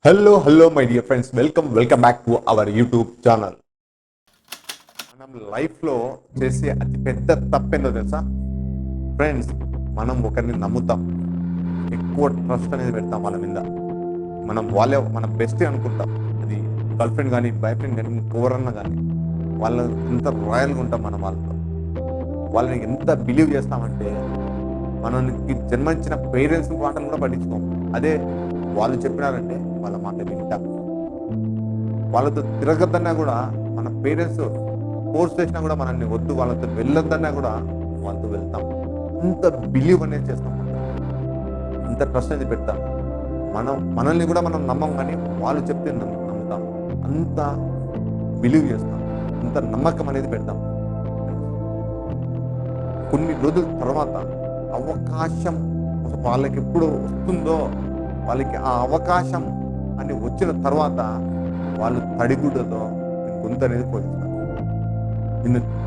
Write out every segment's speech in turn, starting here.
Hello, my dear friends. Welcome back to our YouTube channel. మనం లైఫ్లో చేసే అతి పెద్ద తప్పేందో తెలుసా ఫ్రెండ్స్? మనం ఒకరిని నమ్ముతాం, ఎక్కువ ట్రస్ట్ అనేది పెడతాం వాళ్ళ మీద. వాళ్ళే మన బెస్ట్ అనుకుంటాం. అది గర్ల్ ఫ్రెండ్ కానీ, బాయ్ ఫ్రెండ్ కానీ, ఇంకెవరన్నా కానీ వాళ్ళు ఎంత రాయల్గా ఉంటాం మనం వాళ్ళతో. వాళ్ళని ఎంత బిలీవ్ చేస్తామంటే మనకి జన్మించిన పేరెంట్స్ మాటలు కూడా పట్టించుకోం. అదే వాళ్ళు చెప్పినారంటే వాళ్ళ మాట వింటాం. వాళ్ళతో తిరగద్దన్నా కూడా మన పేరెంట్స్ ఫోర్స్ చేసినా కూడా మనల్ని వద్దు, వాళ్ళతో వెళ్ళొద్దన్నా కూడా వాళ్ళతో వెళ్తాం. అంత బిలీవ్ అనేది చేస్తాం, అంత ట్రస్ట్ అనేది పెడతాం. మనల్ని కూడా మనం నమ్మం, కానీ వాళ్ళు చెప్తే నమ్ముతాం. అంత బిలీవ్ చేస్తాం, అంత నమ్మకం అనేది పెడతాం. కొన్ని రోజుల తర్వాత అవకాశం వాళ్ళకి ఎప్పుడు వస్తుందో, వాళ్ళకి ఆ అవకాశం అని వచ్చిన తర్వాత వాళ్ళు తడిగుడ్డతో గొంతు అనేది పోయిస్తారు.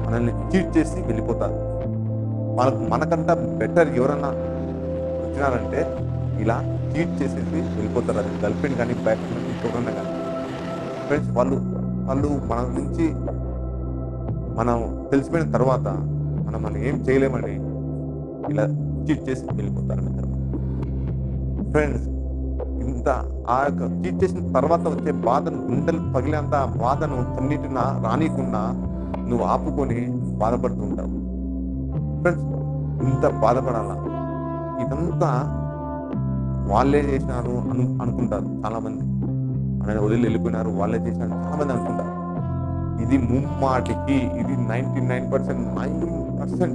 మనల్ని చీట్ చేసి వెళ్ళిపోతారు. మనకంతా బెటర్ ఎవరన్నా వచ్చినారంటే ఇలా చీట్ చేసేసి వెళ్ళిపోతారు. అది గర్ల్ ఫ్రెండ్ కానీ, బాయ్ ఫ్రెండ్ కానీ, ఇంకెవరన్నా కానీ. ఫ్రెండ్స్, వాళ్ళు మన నుంచి మనం తెలిసిపోయిన తర్వాత మనం ఏం చేయలేమని ఇలా చీట్ చేసి వెళ్ళిపోతారు మిత్రమా. ఫ్రెండ్స్, ఇంత ఆ యొక్క చీట్ చేసిన తర్వాత వచ్చే బాధను, గుండెలు పగిలేంత బాధను కన్నిటిన రానికుండా నువ్వు ఆపుకొని బాధపడుతుంటావు. ఫ్రెండ్స్, ఇంత బాధపడాలా? ఇదంతా వాళ్ళే చేసినారు అనుకుంటారు చాలా మంది. ఆయన వదిలి వెళ్ళిపోయినారు, వాళ్ళే చేసినారు చాలా మంది అనుకుంటారు. ఇది ముమ్మాటికి ఇది 99%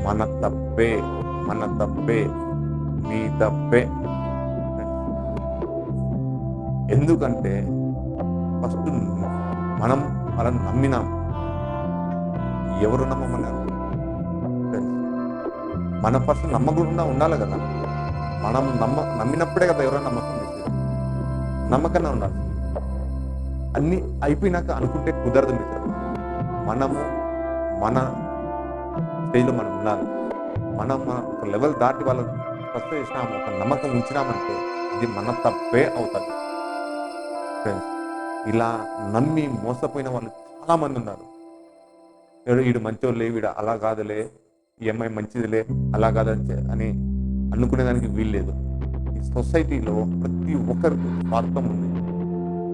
మన తప్పే, మీ తప్పే. ఎందుకంటే ఫస్ట్ మనం వాళ్ళని నమ్మినాం. ఎవరు నమ్మమన్నారు? మన ఫస్ట్ నమ్మకుండా ఉండాలి కదా. మనం నమ్మినప్పుడే కదా ఎవరైనా నమ్మకం చేసేది. నమ్మకంగా ఉండాలి. అన్నీ అయిపోయినాక అనుకుంటే కుదరదు మిత్రులు. మనము మన స్టేజ్లో మనం ఉండాలి. మనం ఒక లెవెల్ దాటి వాళ్ళని ఫస్ట్ చేసినాము, ఒక నమ్మకం ఉంచినామంటే అది మన తప్పే అవుతుంది. ఫ్రెండ్స్, ఇలా నమ్మి మోసపోయిన వాళ్ళు చాలా మంది ఉన్నారు. వీడు మంచోళ్ళే, వీడు అలా కాదులే, ఈ అమ్మాయి మంచిదిలే, అలా కాదని అని అనుకునేదానికి వీల్లేదు. ఈ సొసైటీలో ప్రతి ఒక్కరికి స్వార్థం ఉంది,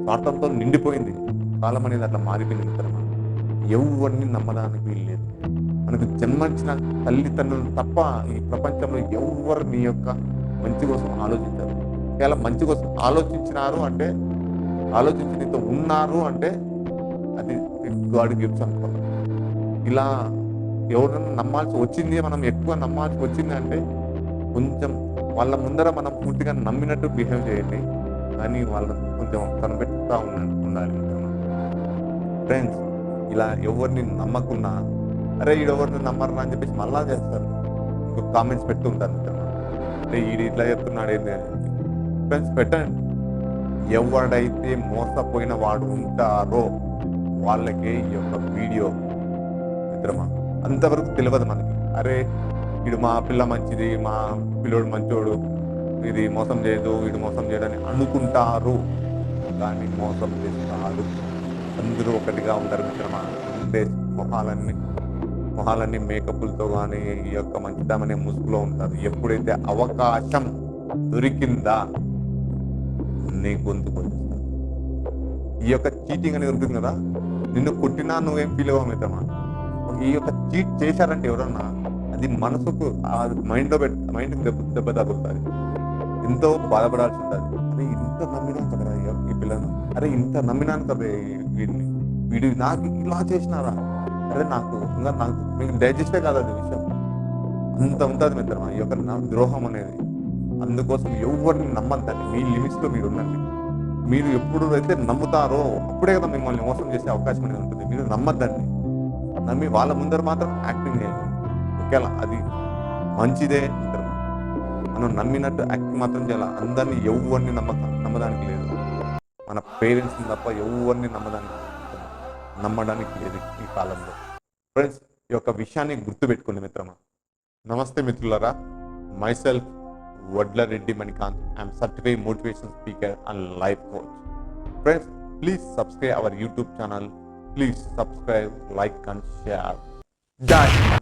స్వార్థంతో నిండిపోయింది. కాలం అనేది అట్లా మారిపోయింది మిత్రమా. ఎవరిని నమ్మడానికి వీల్లేదు. మనకు జన్మించిన తల్లిదండ్రులు తప్ప ఈ ప్రపంచంలో ఎవరు నీ యొక్క మంచి కోసం ఆలోచించారు. ఒకవేళ మంచి కోసం ఆలోచించినారు అంటే, ఆలోచించి నీతో ఉన్నారు అంటే అది గాడ్ గిఫ్ట్స్ అనుకోవాలి. ఇలా ఎవరన్నా నమ్మాల్సి వచ్చింది, మనం ఎక్కువ నమ్మాల్సి వచ్చింది అంటే కొంచెం వాళ్ళ ముందర మనం పూర్తిగా నమ్మినట్టు బిహేవ్ చేయండి, కానీ వాళ్ళని కొంచెం కనిపెట్టుతూ ఉండాలి. ఫ్రెండ్స్, ఇలా ఎవరిని నమ్మకున్నా అరే ఈడెవరిని నమ్మరు అని చెప్పేసి మళ్ళా చేస్తారు. ఇంకొక కామెంట్స్ పెడుతుంటారు మిత్రమా, అరే ఈడు ఇట్లా చెప్తున్నాడు ఏంటి అని. ఫ్రెండ్స్, పెట్టండి. ఎవడైతే మోసపోయిన వాడు ఉంటారో వాళ్ళకే ఈ యొక్క వీడియో మిత్రమా. అంతవరకు తెలియదు మనకి. అరే వీడు మా పిల్ల మంచిది, మా పిల్లోడు మంచోడు, ఇది మోసం చేయదు, వీడు మోసం చేయడని అనుకుంటారు, కానీ మోసం చేస్తారు. అందరూ ఒకటిగా ఉండరు మిత్రమా. ఉండే మొహాలన్నీ మేకప్లతో కానీ ఈ యొక్క మంచిదమనే ముసుగులో ఉంటారు. ఎప్పుడైతే అవకాశం దొరికిందా నీ గొంతు కొనిస్తారు. ఈ యొక్క చీటింగ్ అనేది ఉంటుంది కదా, నిన్ను కొట్టినా నువ్వేం ఫీల్ అవ్వవు మిత్రమా. ఈ యొక్క చీట్ చేశారంటే ఎవరన్నా అది మనసుకు మైండ్కి దెబ్బ తగులుతుంది. ఎంతో బాధపడాల్సి ఉంటుంది. అరే ఇంత నమ్మినాను కదా ఈ పిల్లను, అరే ఇంత నమ్మినాను కదా వీడు నాకు ఇలా చేసినారా, అరే నాకు మీకు డైజెస్టే కాదు అది విషయం. అంత ఉంటుంది మిత్రమా ఈ యొక్క ద్రోహం అనేది. అందుకోసం ఎవరిని నమ్మద్దండి. మీ లిమిట్స్లో మీరు ఉండండి. మీరు ఎప్పుడు అయితే నమ్ముతారో అప్పుడే కదా మిమ్మల్ని మోసం చేసే అవకాశం అనేది ఉంటుంది. మీరు నమ్మద్దండి. నమ్మి వాళ్ళ ముందర మాత్రం యాక్టింగ్ చేయండి. ఒకేలా అది మంచిదే మిత్రమా. మనం నమ్మినట్టు యాక్టింగ్ మాత్రం చేయాలి. అందరినీ ఎవరిని నమ్మడానికి లేదు. మన పేరెంట్స్ని తప్ప ఎవరిని నమ్మడానికి లేదు ఈ కాలంలో. ఫ్రెండ్స్, ఈ యొక్క విషయాన్ని గుర్తుపెట్టుకోండి మిత్రమా. నమస్తే మిత్రులారా, myself Vadla Reddy Manikant. I'm certified motivation speaker and life coach. Friends, please subscribe our YouTube channel. Please subscribe, like and share. Jai Hind.